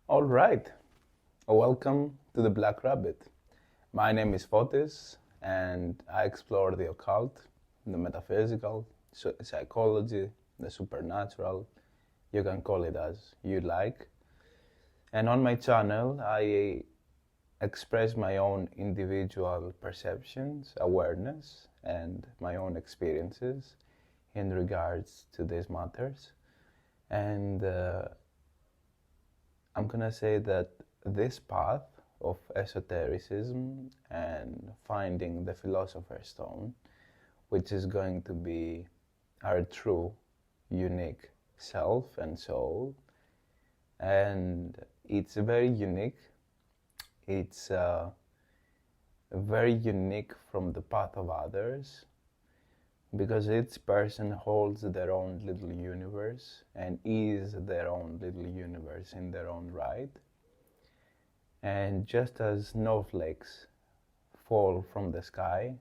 All right, welcome to the Black Rabbit. My name is Fotis, and I explore the occult, the metaphysical, psychology, the supernatural. You can call it as you like. And on my channel, I express my own individual perceptions, awareness, and my own experiences in regards to these matters. And I'm gonna say that this path of esotericism and finding the philosopher's stone, which is going to be our true, unique self and soul, and it's very unique. It's very unique from the path of others because each person holds their own little universe and is their own little universe in their own right. And just as snowflakes fall from the sky,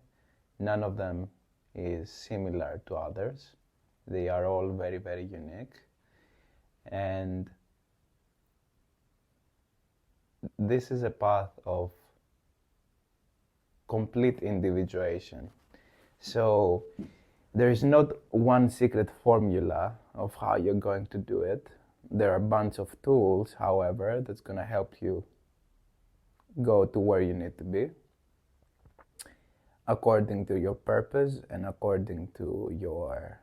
none of them is similar to others. They are all very, very unique. And this is a path of complete individuation. So there is not one secret formula of how you're going to do it. There are a bunch of tools, however, that's going to help you go to where you need to be according to your purpose and according to your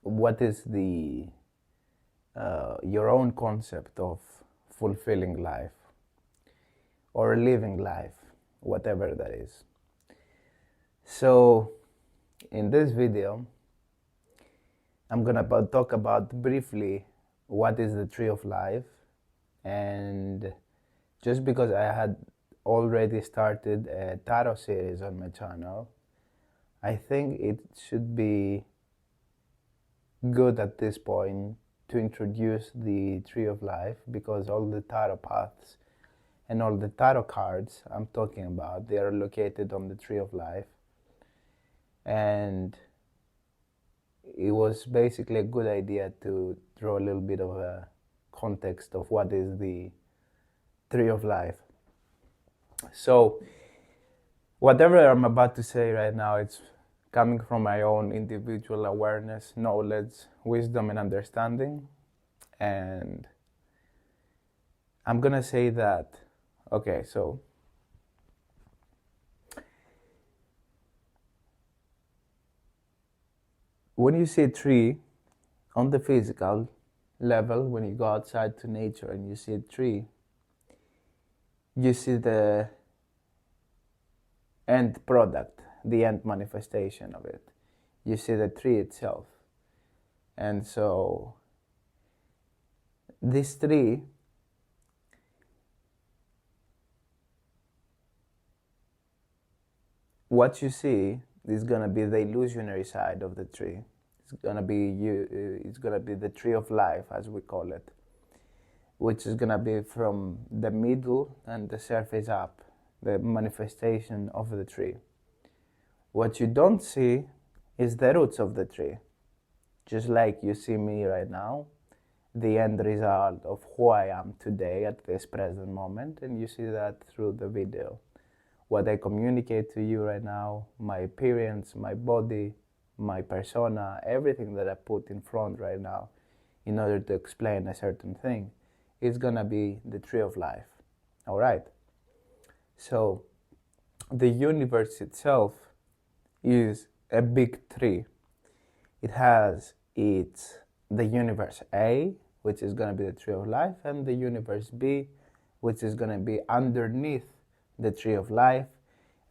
what is the your own concept of fulfilling life or living life, whatever that is. So in this video I'm gonna talk about briefly what is the tree of life. And just because I had already started a tarot series on my channel, I think it should be good at this point to introduce the tree of life, because all the tarot paths and all the tarot cards I'm talking about, they are located on the tree of life. And it was basically a good idea to draw a little bit of a context of what is the tree of life. So whatever I'm about to say right now, it's coming from my own individual awareness, knowledge, wisdom, and understanding. And I'm gonna say that, okay, so when you see a tree on the physical level, when you go outside to nature and you see a tree, you see the end product, the end manifestation of it. You see the tree itself. And so this tree what you see is gonna be the illusionary side of the tree. It's gonna be it's gonna be the tree of life, as we call it, which is gonna be from the middle and the surface up, the manifestation of the tree. What you don't see is the roots of the tree. Just like you see me right now, the end result of who I am today at this present moment, and you see that through the video. What I communicate to you right now, my appearance, my body, my persona, everything that I put in front right now in order to explain a certain thing is gonna be the tree of life. All right? So the universe itself is a big tree. It has the universe A, which is gonna be the tree of life, and the universe B, which is gonna be underneath the tree of life,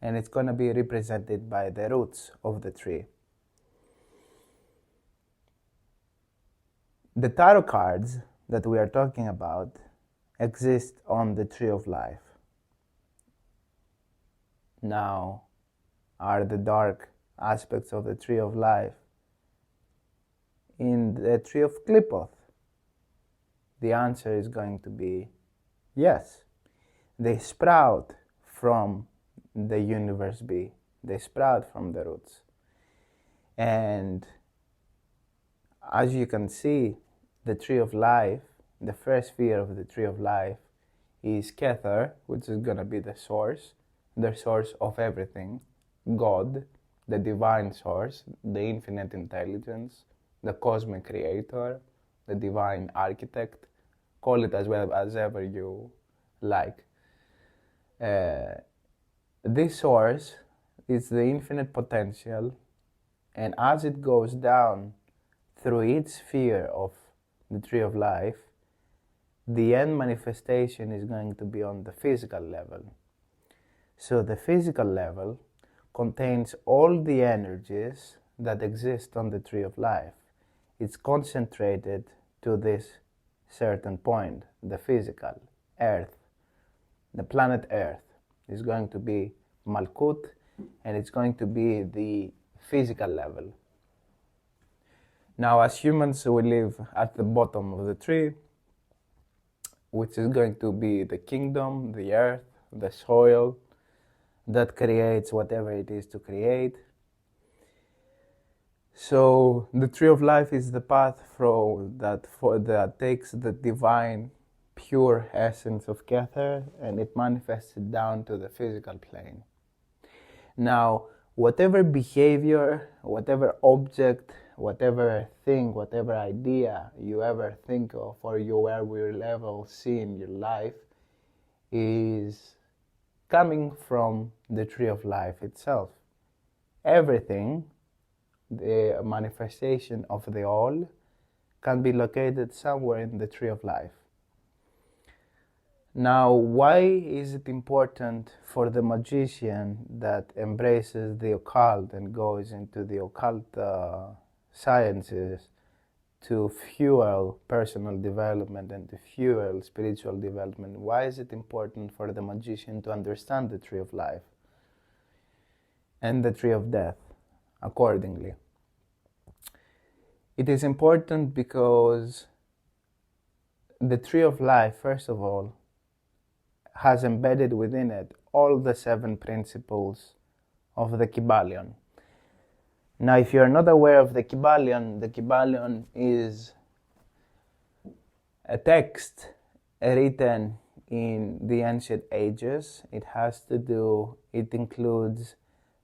and it's going to be represented by the roots of the tree. The tarot cards that we are talking about exist on the tree of life. Now, are the dark aspects of the tree of life in the tree of Qlipoth? The answer is going to be yes. They sprout from the universe B. They sprout from the roots. And as you can see the tree of life, the first sphere of the tree of life is Kether, which is going to be the source of everything, God, the divine source, the infinite intelligence, the cosmic creator, the divine architect, call it as well as ever you like. This source is the infinite potential, and as it goes down through each sphere of the tree of life, the end manifestation is going to be on the physical level. So the physical level contains all the energies that exist on the tree of life. It's concentrated to this certain point, the physical, Earth. The planet Earth is going to be Malkut, and it's going to be the physical level. Now, as humans, we live at the bottom of the tree, which is going to be the kingdom, the earth, the soil that creates whatever it is to create. So the tree of life is the path that takes the divine, pure essence of Kether, and it manifests it down to the physical plane. Now, whatever behavior, whatever object, whatever thing, whatever idea you ever think of or you will ever see in your life is coming from the tree of life itself. Everything, the manifestation of the all, can be located somewhere in the tree of life. Now, why is it important for the magician that embraces the occult and goes into the occult sciences to fuel personal development and to fuel spiritual development? Why is it important for the magician to understand the tree of life and the tree of death accordingly? It is important because the tree of life, first of all, has embedded within it all the 7 principles of the Kybalion. Now, if you are not aware of the Kybalion is a text written in the ancient ages. It includes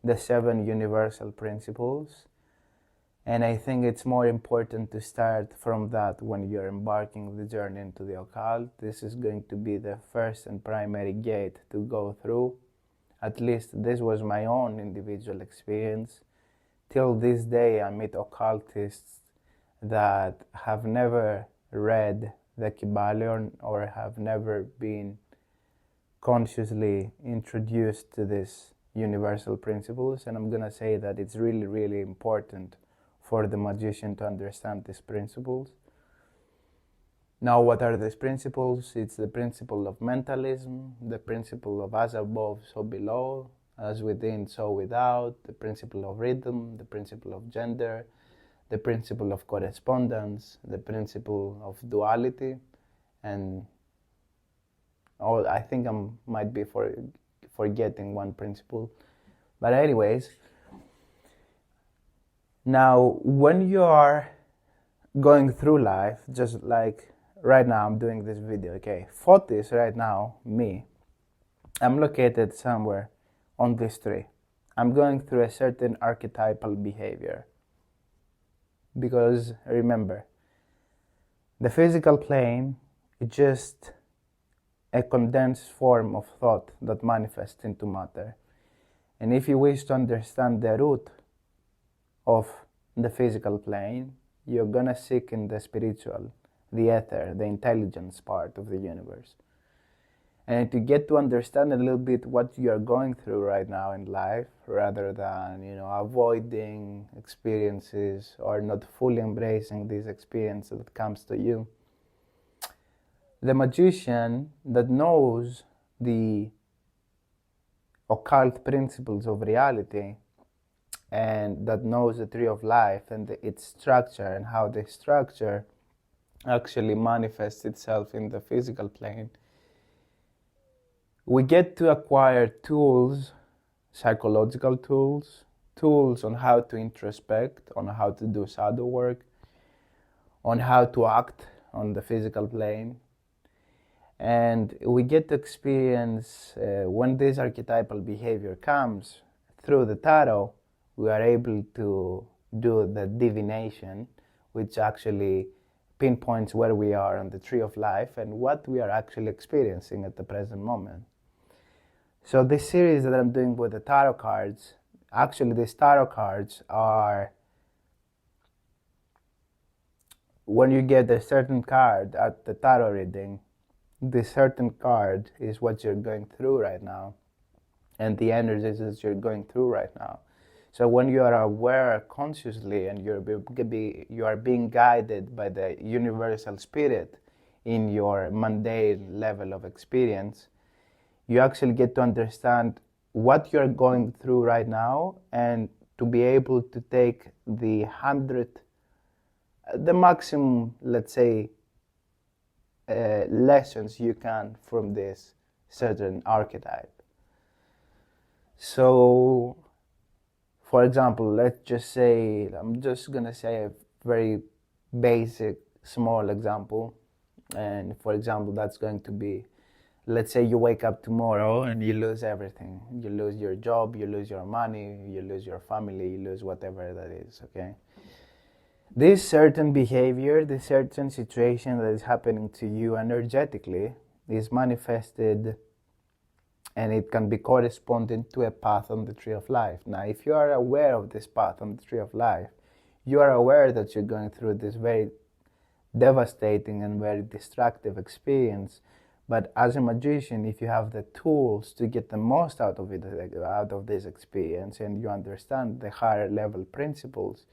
the 7 universal principles. And I think it's more important to start from that when you're embarking the journey into the occult. This is going to be the first and primary gate to go through. At least this was my own individual experience. Till this day, I meet occultists that have never read the Kybalion or have never been consciously introduced to these universal principles. And I'm going to say that it's really, really important for the magician to understand these principles. Now, what are these principles? It's the principle of mentalism, the principle of as above, so below, as within, so without, the principle of rhythm, the principle of gender, the principle of correspondence, the principle of duality, and I think I might be forgetting one principle. But anyways, now, when you are going through life, just like right now I'm doing this video, okay? Fotis right now, me, I'm located somewhere on this tree. I'm going through a certain archetypal behavior. Because remember, the physical plane is just a condensed form of thought that manifests into matter. And if you wish to understand the root of the physical plane, you're gonna seek in the spiritual, the ether, the intelligence part of the universe. And to get to understand a little bit what you're going through right now in life, rather than, avoiding experiences or not fully embracing this experience that comes to you, the magician that knows the occult principles of reality and that knows the tree of life and its structure and how the structure actually manifests itself in the physical plane, we get to acquire tools, psychological tools on how to introspect, on how to do shadow work, on how to act on the physical plane. And we get to experience when this archetypal behavior comes through the tarot, we are able to do the divination, which actually pinpoints where we are on the tree of life and what we are actually experiencing at the present moment. So this series that I'm doing with the tarot cards, actually these tarot cards are, when you get a certain card at the tarot reading, this certain card is what you're going through right now, and the energies that you're going through right now. So when you are aware consciously and you are being guided by the universal spirit in your mundane level of experience, you actually get to understand what you're going through right now, and to be able to take the maximum, let's say, lessons you can from this certain archetype. So, for example, let's just say, I'm just gonna say a very basic, small example. And for example, that's going to be, let's say you wake up tomorrow and you lose everything. You lose your job, you lose your money, you lose your family, you lose whatever that is, okay? This certain behavior, this certain situation that is happening to you energetically is manifested, and it can be corresponding to a path on the tree of life. Now, if you are aware of this path on the tree of life, you are aware that you're going through this very devastating and very destructive experience. But as a magician, if you have the tools to get the most out of it, out of this experience, and you understand the higher level principles,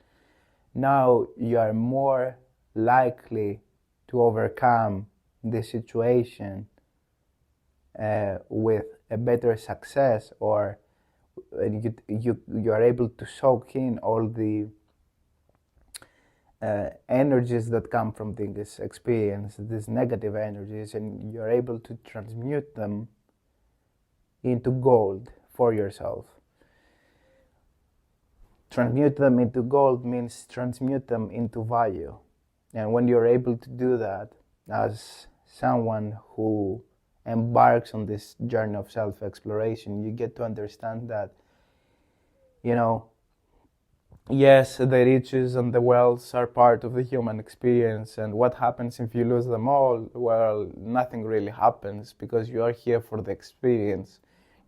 now you are more likely to overcome the situation with a better success, or you are able to soak in all the energies that come from this experience, these negative energies, and you're able to transmute them into gold for yourself. Transmute them into gold means transmute them into value. And when you're able to do that as someone who embarks on this journey of self-exploration, you get to understand that, yes, the riches and the wealth are part of the human experience, and what happens if you lose them all? Well, nothing really happens, because you are here for the experience.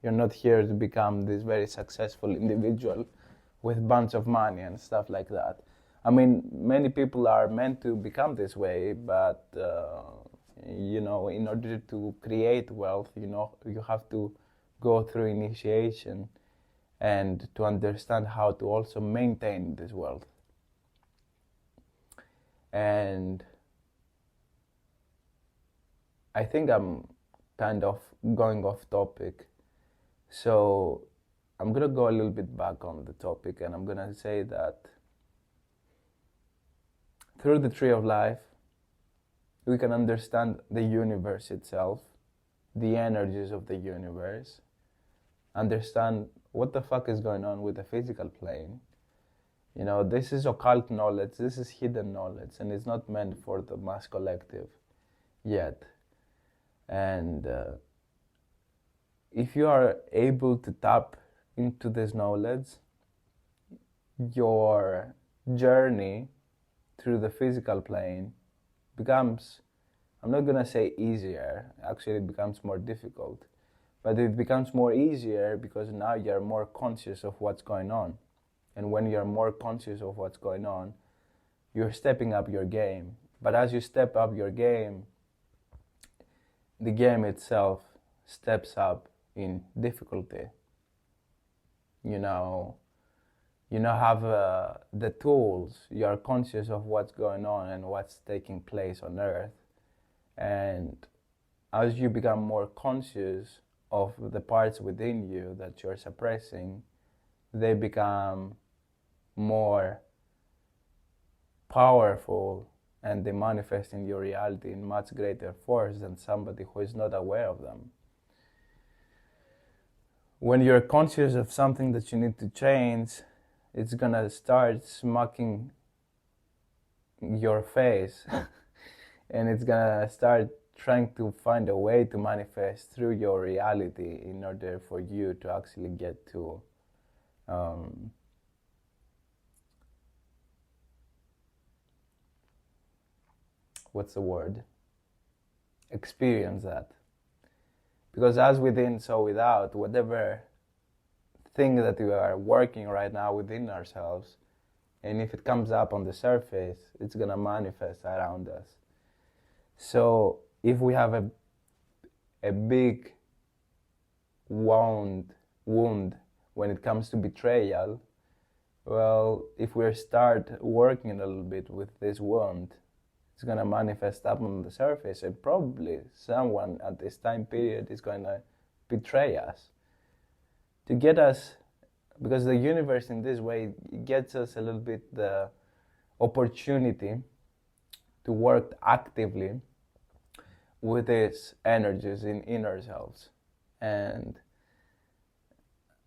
You're not here to become this very successful individual with a bunch of money and stuff like that. I mean, many people are meant to become this way, but in order to create wealth, you have to go through initiation and to understand how to also maintain this wealth. And I think I'm kind of going off topic, so I'm gonna go a little bit back on the topic, and I'm gonna say that through the tree of life, we can understand the universe itself, the energies of the universe, understand what the fuck is going on with the physical plane. This is occult knowledge, this is hidden knowledge, and it's not meant for the mass collective yet. And if you are able to tap into this knowledge, your journey through the physical plane becomes, I'm not gonna say easier, actually it becomes more difficult, but it becomes more easier because now you're more conscious of what's going on. And when you're more conscious of what's going on, you're stepping up your game. But as you step up your game, the game itself steps up in difficulty. You have the tools, you're conscious of what's going on and what's taking place on Earth. And as you become more conscious of the parts within you that you're suppressing, they become more powerful, and they manifest in your reality in much greater force than somebody who is not aware of them. When you're conscious of something that you need to change, it's gonna start smacking your face and it's gonna start trying to find a way to manifest through your reality in order for you to actually get to what's the word? Experience that. Because as within, so without, whatever thing that we are working right now within ourselves, and if it comes up on the surface, it's gonna manifest around us. So if we have a big wound when it comes to betrayal, well, if we start working a little bit with this wound, it's going to manifest up on the surface, and probably someone at this time period is going to betray us to get us, because the universe in this way gets us a little bit the opportunity to work actively with these energies in ourselves. And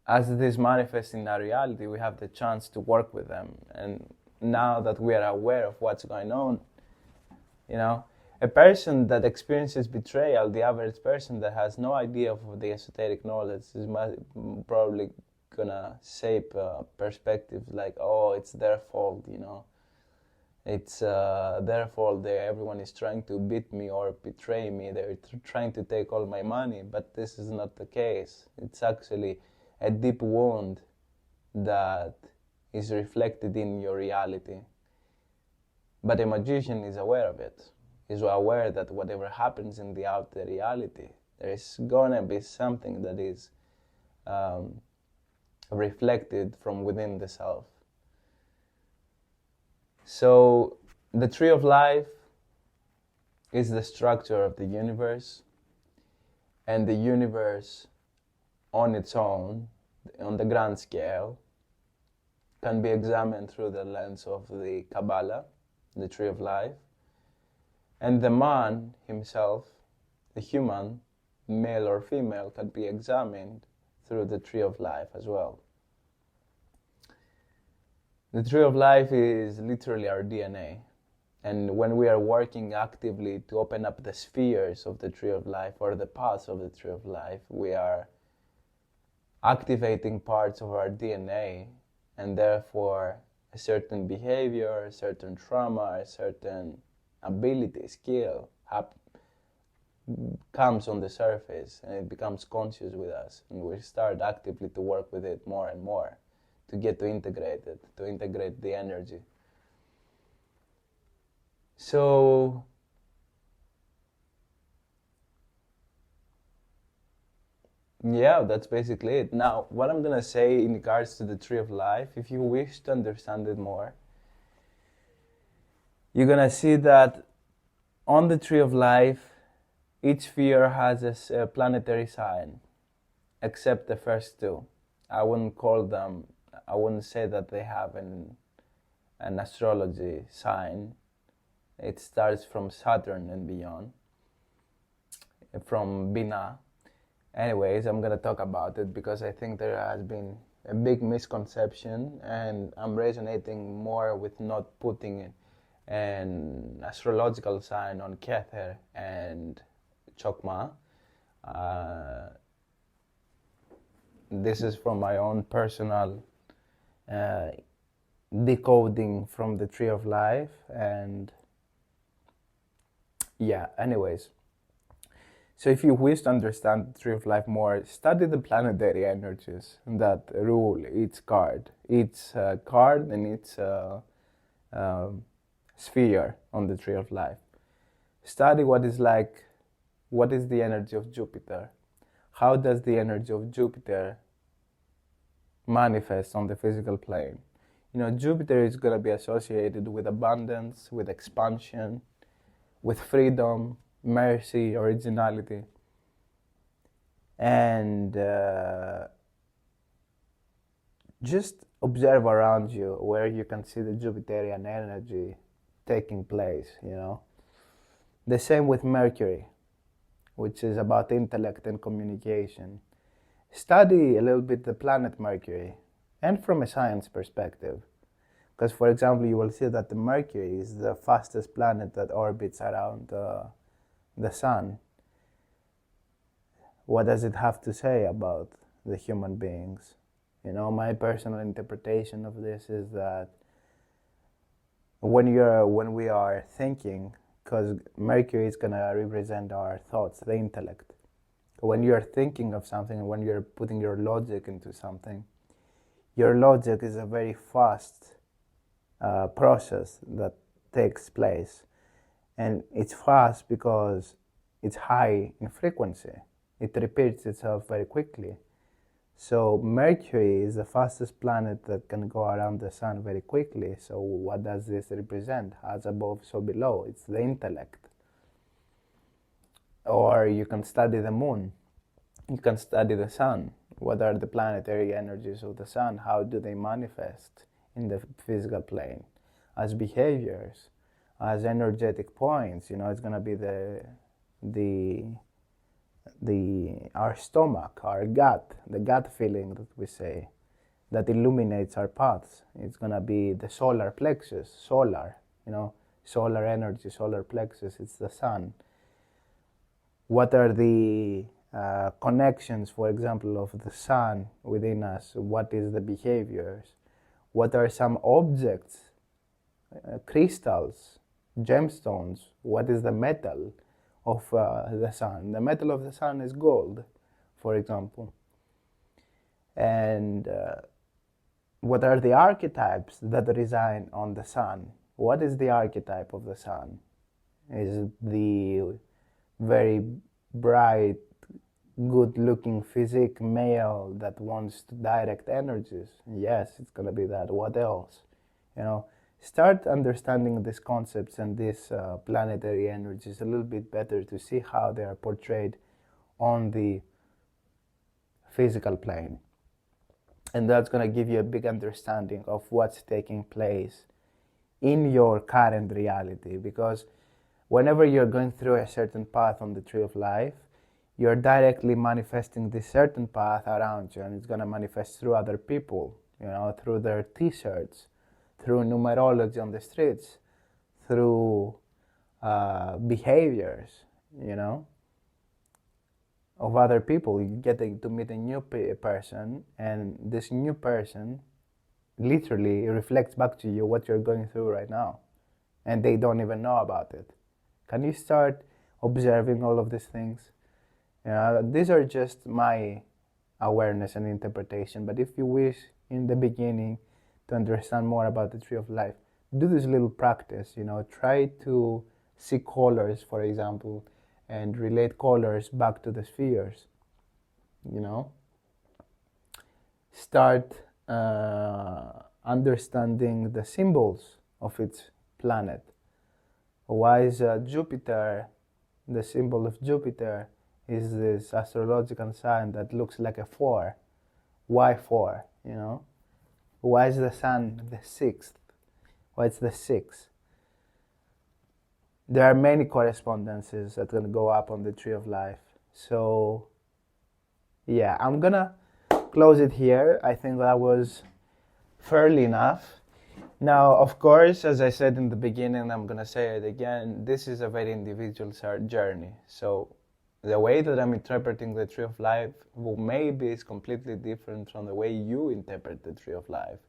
as this manifests in our reality, we have the chance to work with them. And now that we are aware of what's going on, you know, a person that experiences betrayal, the average person that has no idea of the esoteric knowledge, is probably gonna shape a perspective like, oh, it's their fault, you know. It's their fault. Everyone is trying to beat me or betray me. They're trying to take all my money, but this is not the case. It's actually a deep wound that is reflected in your reality. But a magician is aware of it, is aware that whatever happens in the outer reality, there is gonna be something that is reflected from within the self. So the tree of life is the structure of the universe, and the universe on its own, on the grand scale, can be examined through the lens of the Kabbalah, the tree of life. And the man himself, the human, male or female, can be examined through the tree of life as well. The tree of life is literally our DNA. And when we are working actively to open up the spheres of the tree of life, or the paths of the tree of life, we are activating parts of our DNA, and therefore a certain behavior, a certain trauma, a certain ability, skill comes on the surface, and it becomes conscious with us, and we start actively to work with it more and more to get to integrate it, to integrate the energy. So yeah, that's basically it. Now, what I'm gonna say in regards to the tree of life, if you wish to understand it more, you're gonna see that on the tree of life, each sphere has a planetary sign, except the first two. I wouldn't say that they have an astrology sign. It starts from Saturn and beyond, from Binah. Anyways, I'm going to talk about it because I think there has been a big misconception, and I'm resonating more with not putting an astrological sign on Kether and Chokmah. This is from my own personal decoding from the tree of life, and yeah, anyways. So if you wish to understand the tree of life more, study the planetary energies that rule each card. Each card and each sphere on the tree of life. Study what is the energy of Jupiter. How does the energy of Jupiter manifest on the physical plane? You know, Jupiter is going to be associated with abundance, with expansion, with freedom, mercy, originality. And just observe around you where you can see the Jupiterian energy taking place, you know. The same with Mercury, which is about intellect and communication. Study a little bit the planet Mercury, and from a science perspective, Because, for example, you will see that the Mercury is the fastest planet that orbits around the Sun. What does it have to say about the human beings? You know, my personal interpretation of this is that when we are thinking, because Mercury is going to represent our thoughts, the intellect. When you're thinking of something, when you're putting your logic into something, your logic is a very fast process that takes place. And it's fast because it's high in frequency. It repeats itself very quickly. So Mercury is the fastest planet that can go around the Sun very quickly. So what does this represent? As above, so below. It's the intellect. Or you can study the moon. You can study the Sun. What are the planetary energies of the Sun? How do they manifest in the physical plane? As behaviors, as energetic points. You know, it's going to be our stomach, our gut, the gut feeling that we say, that illuminates our paths. It's going to be the solar plexus, solar energy, solar plexus, it's the Sun. What are the connections, for example, of the Sun within us? What is the behaviors? What are some objects, crystals, gemstones? What is the metal of the Sun? The metal of the Sun is gold, for example. And what are the archetypes that reside on the Sun? What is the archetype of the Sun? Is it the very bright, good-looking physique male that wants to direct energies? Yes, it's going to be that. What else? You know, start understanding these concepts and these planetary energies a little bit better to see how they are portrayed on the physical plane. And that's going to give you a big understanding of what's taking place in your current reality. Because whenever you're going through a certain path on the tree of life, you're directly manifesting this certain path around you, and it's going to manifest through other people, you know, through their t-shirts, through numerology on the streets, through behaviors, you know, of other people. You get to meet a new person, and this new person literally reflects back to you what you're going through right now, and they don't even know about it. Can you start observing all of these things? These are just my awareness and interpretation, but if you wish in the beginning to understand more about the tree of life, do this little practice, you know, try to see colors, for example, and relate colors back to the spheres, you know. Start understanding the symbols of its planet. Why is Jupiter, the symbol of Jupiter is this astrological sign that looks like a 4? Why 4, you know? Why is the Sun the 6th? Why it's the 6th? There are many correspondences that can go up on the tree of life. So, yeah, I'm gonna close it here. I think that was fairly enough. Now, of course, as I said in the beginning, I'm gonna say it again, this is a very individual journey. So the way that I'm interpreting the tree of life maybe is completely different from the way you interpret the tree of life.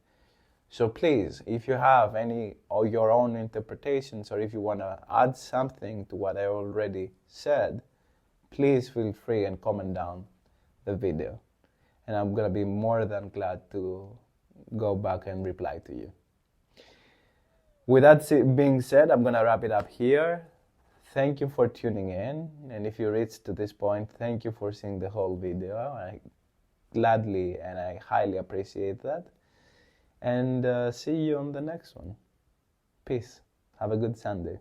So please, if you have any or your own interpretations, or if you want to add something to what I already said, please feel free and comment down the video. And I'm going to be more than glad to go back and reply to you. With that being said, I'm going to wrap it up here. Thank you for tuning in. And if you reached to this point, thank you for seeing the whole video. I gladly and I highly appreciate that. And see you on the next one. Peace. Have a good Sunday.